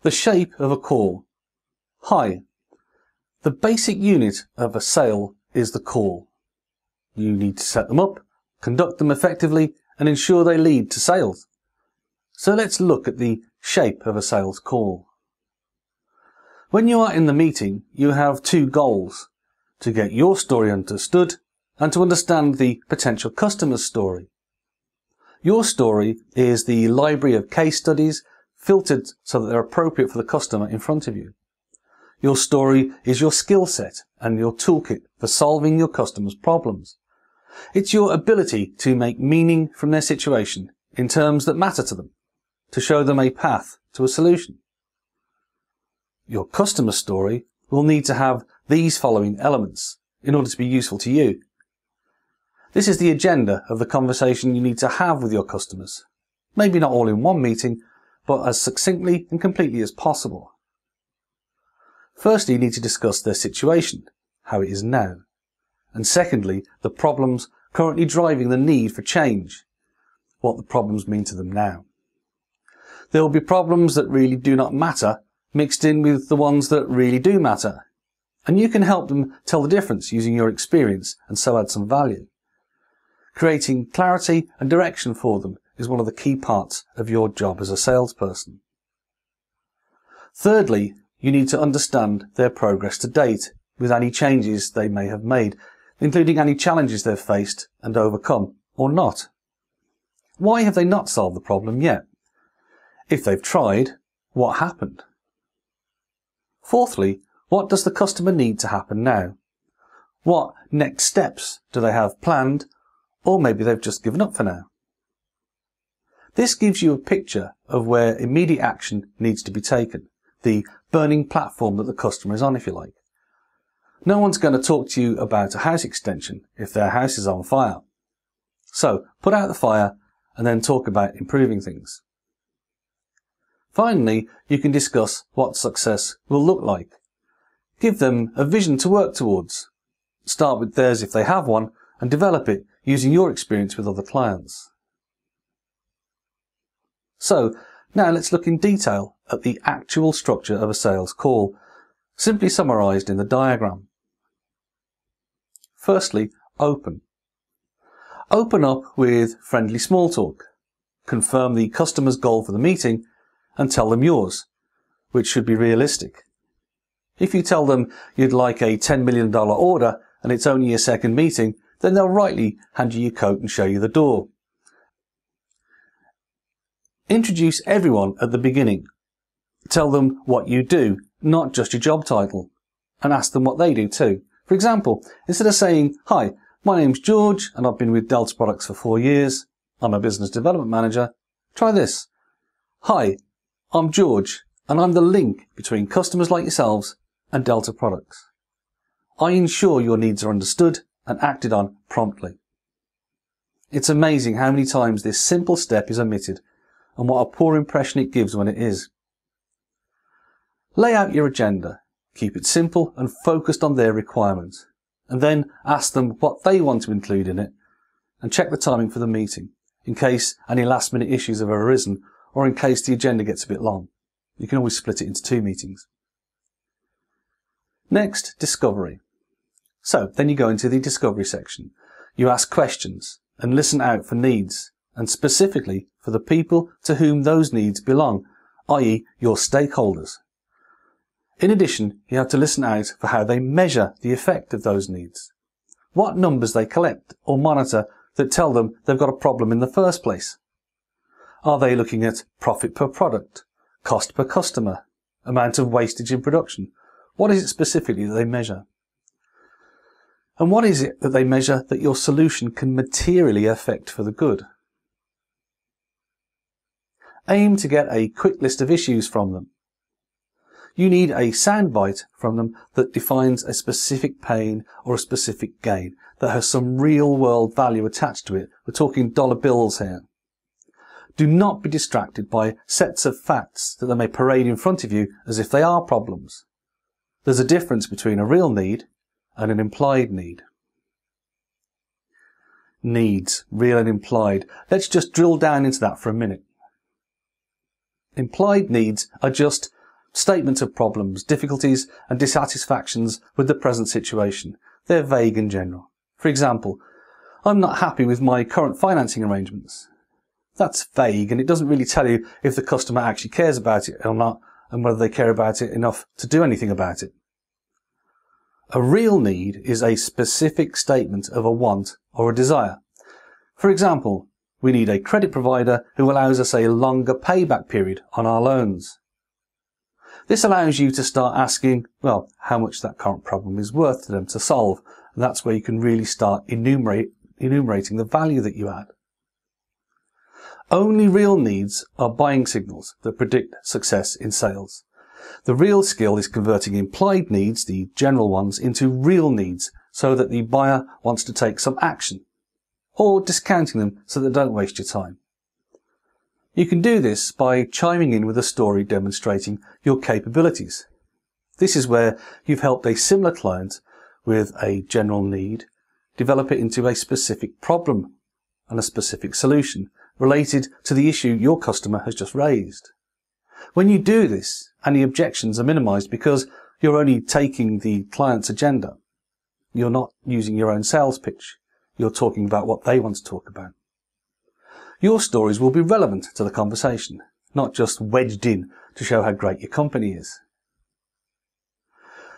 The shape of a call. Hi. The basic unit of a sale is the call. You need to set them up, conduct them effectively, and ensure they lead to sales. So let's look at the shape of a sales call. When you are in the meeting, you have two goals: to get your story understood and to understand the potential customer's story. Your story is the library of case studies filtered so that they're appropriate for the customer in front of you. Your story is your skill set and your toolkit for solving your customer's problems. It's your ability to make meaning from their situation in terms that matter to them, to show them a path to a solution. Your customer story will need to have these following elements in order to be useful to you. This is the agenda of the conversation you need to have with your customers. Maybe not all in one meeting, but as succinctly and completely as possible. Firstly, you need to discuss their situation, how it is now. And secondly, the problems currently driving the need for change, what the problems mean to them now. There will be problems that really do not matter mixed in with the ones that really do matter. And you can help them tell the difference using your experience and so add some value. Creating clarity and direction for them is one of the key parts of your job as a salesperson. Thirdly, you need to understand their progress to date with any changes they may have made, including any challenges they've faced and overcome or not. Why have they not solved the problem yet? If they've tried, what happened? Fourthly, what does the customer need to happen now? What next steps do they have planned, or maybe they've just given up for now? This gives you a picture of where immediate action needs to be taken, the burning platform that the customer is on, if you like. No one's going to talk to you about a house extension if their house is on fire. So put out the fire and then talk about improving things. Finally, you can discuss what success will look like. Give them a vision to work towards. Start with theirs if they have one and develop it using your experience with other clients. So now let's look in detail at the actual structure of a sales call, simply summarised in the diagram. Firstly, open. Open up with friendly small talk. Confirm the customer's goal for the meeting and tell them yours, which should be realistic. If you tell them you'd like a $10 million order and it's only your second meeting, then they'll rightly hand you your coat and show you the door. Introduce everyone at the beginning. Tell them what you do, not just your job title, and ask them what they do too. For example, instead of saying, "Hi, my name's George and I've been with Delta Products for 4 years. I'm a business development manager," try this. "Hi, I'm George and I'm the link between customers like yourselves and Delta Products. I ensure your needs are understood and acted on promptly." It's amazing how many times this simple step is omitted and what a poor impression it gives when it is. Lay out your agenda, keep it simple and focused on their requirements, and then ask them what they want to include in it, and check the timing for the meeting, in case any last minute issues have arisen or in case the agenda gets a bit long. You can always split it into 2 meetings. Next, discovery. So then you go into the discovery section. You ask questions and listen out for needs, and specifically for the people to whom those needs belong, i.e. your stakeholders. In addition, you have to listen out for how they measure the effect of those needs. What numbers they collect or monitor that tell them they've got a problem in the first place. Are they looking at profit per product, cost per customer, amount of wastage in production? What is it specifically that they measure? And what is it that they measure that your solution can materially affect for the good? Aim to get a quick list of issues from them. You need a soundbite from them that defines a specific pain or a specific gain that has some real world value attached to it. We're talking dollar bills here. Do not be distracted by sets of facts that they may parade in front of you as if they are problems. There's a difference between a real need and an implied need. Needs, real and implied. Let's just drill down into that for a minute. Implied needs are just statement of problems, difficulties and dissatisfactions with the present situation. They're vague and general. For example, I'm not happy with my current financing arrangements. That's vague and it doesn't really tell you if the customer actually cares about it or not and whether they care about it enough to do anything about it. A real need is a specific statement of a want or a desire. For example, we need a credit provider who allows us a longer payback period on our loans. This allows you to start asking, well, how much that current problem is worth to them to solve. And that's where you can really start enumerating the value that you add. Only real needs are buying signals that predict success in sales. The real skill is converting implied needs, the general ones, into real needs so that the buyer wants to take some action, or discounting them so that they don't waste your time. You can do this by chiming in with a story demonstrating your capabilities. This is where you've helped a similar client with a general need develop it into a specific problem and a specific solution related to the issue your customer has just raised. When you do this, any objections are minimized because you're only taking the client's agenda. You're not using your own sales pitch. You're talking about what they want to talk about. Your stories will be relevant to the conversation, not just wedged in to show how great your company is.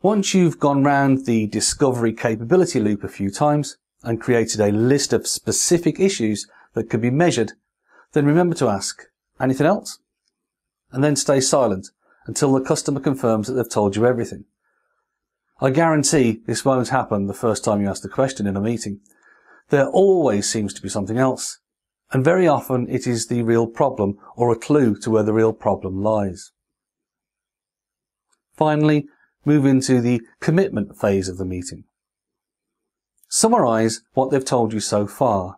Once you've gone round the discovery capability loop a few times and created a list of specific issues that can be measured, then remember to ask, anything else? And then stay silent until the customer confirms that they've told you everything. I guarantee this won't happen the first time you ask the question in a meeting. There always seems to be something else, and very often it is the real problem or a clue to where the real problem lies. Finally, move into the commitment phase of the meeting. Summarize what they've told you so far.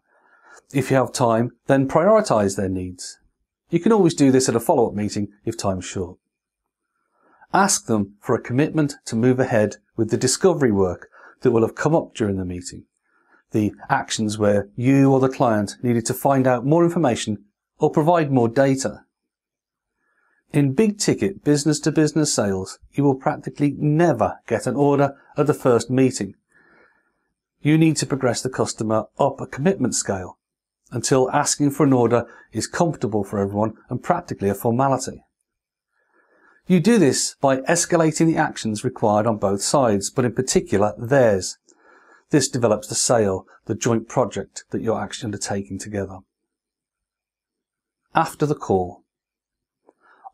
If you have time, then prioritize their needs. You can always do this at a follow-up meeting if time's short. Ask them for a commitment to move ahead with the discovery work that will have come up during the meeting. The actions where you or the client needed to find out more information or provide more data. In big ticket business-to-business sales, you will practically never get an order at the first meeting. You need to progress the customer up a commitment scale until asking for an order is comfortable for everyone and practically a formality. You do this by escalating the actions required on both sides, but in particular theirs. This develops the sale, the joint project that you're actually undertaking together. After the call.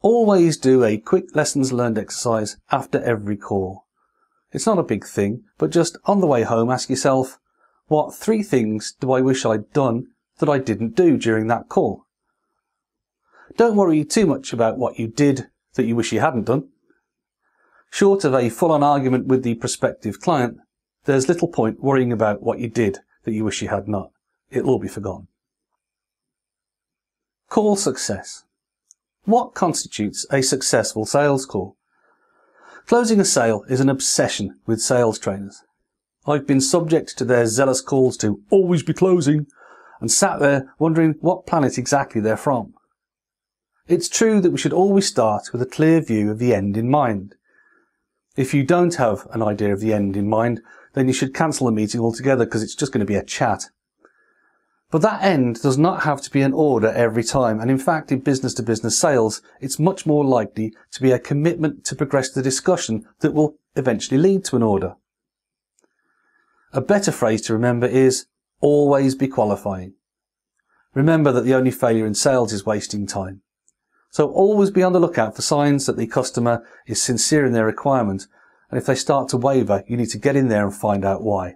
Always do a quick lessons learned exercise after every call. It's not a big thing, but just on the way home ask yourself, what 3 things do I wish I'd done that I didn't do during that call? Don't worry too much about what you did that you wish you hadn't done. Short of a full-on argument with the prospective client, there's little point worrying about what you did that you wish you had not. It'll all be forgotten. Call success. What constitutes a successful sales call? Closing a sale is an obsession with sales trainers. I've been subject to their zealous calls to always be closing and sat there wondering what planet exactly they're from. It's true that we should always start with a clear view of the end in mind. If you don't have an idea of the end in mind, then you should cancel the meeting altogether because it's just going to be a chat. But that end does not have to be an order every time, and in fact in business-to-business sales it's much more likely to be a commitment to progress the discussion that will eventually lead to an order. A better phrase to remember is always be qualifying. Remember that the only failure in sales is wasting time. So always be on the lookout for signs that the customer is sincere in their requirement, and if they start to waver, you need to get in there and find out why.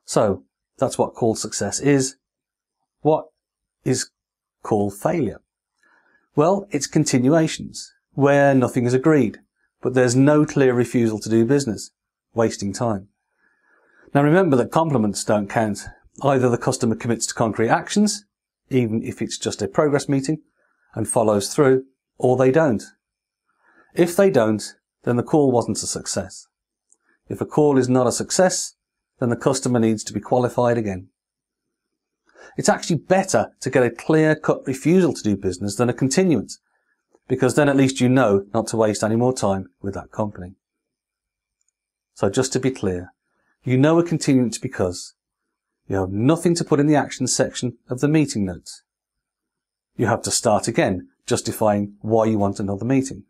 So, that's what call success is. What is call failure? Well, it's continuations, where nothing is agreed, but there's no clear refusal to do business, wasting time. Now remember that compliments don't count. Either the customer commits to concrete actions, even if it's just a progress meeting, and follows through, or they don't. If they don't, then the call wasn't a success. If a call is not a success, then the customer needs to be qualified again. It's actually better to get a clear-cut refusal to do business than a continuance, because then at least you know not to waste any more time with that company. So just to be clear, you know a continuance because you have nothing to put in the actions section of the meeting notes. You have to start again, justifying why you want another meeting.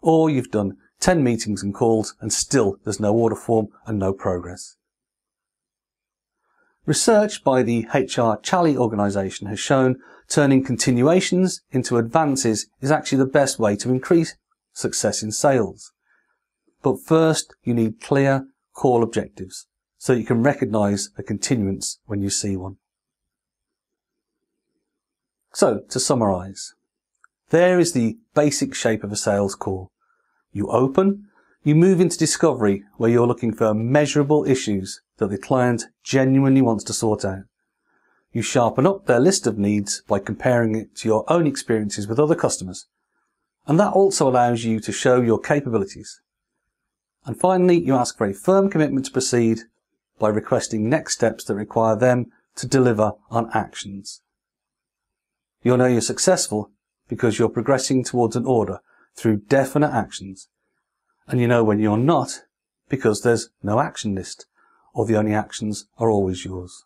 Or you've done 10 meetings and calls and still there's no order form and no progress. Research by the HR Chally organisation has shown turning continuations into advances is actually the best way to increase success in sales. But first you need clear call objectives so you can recognise a continuance when you see one. So, to summarise, there is the basic shape of a sales call. You open, you move into discovery where you're looking for measurable issues that the client genuinely wants to sort out. You sharpen up their list of needs by comparing it to your own experiences with other customers. And that also allows you to show your capabilities. And finally, you ask for a firm commitment to proceed by requesting next steps that require them to deliver on actions. You'll know you're successful because you're progressing towards an order through definite actions. And you know when you're not because there's no action list, or the only actions are always yours.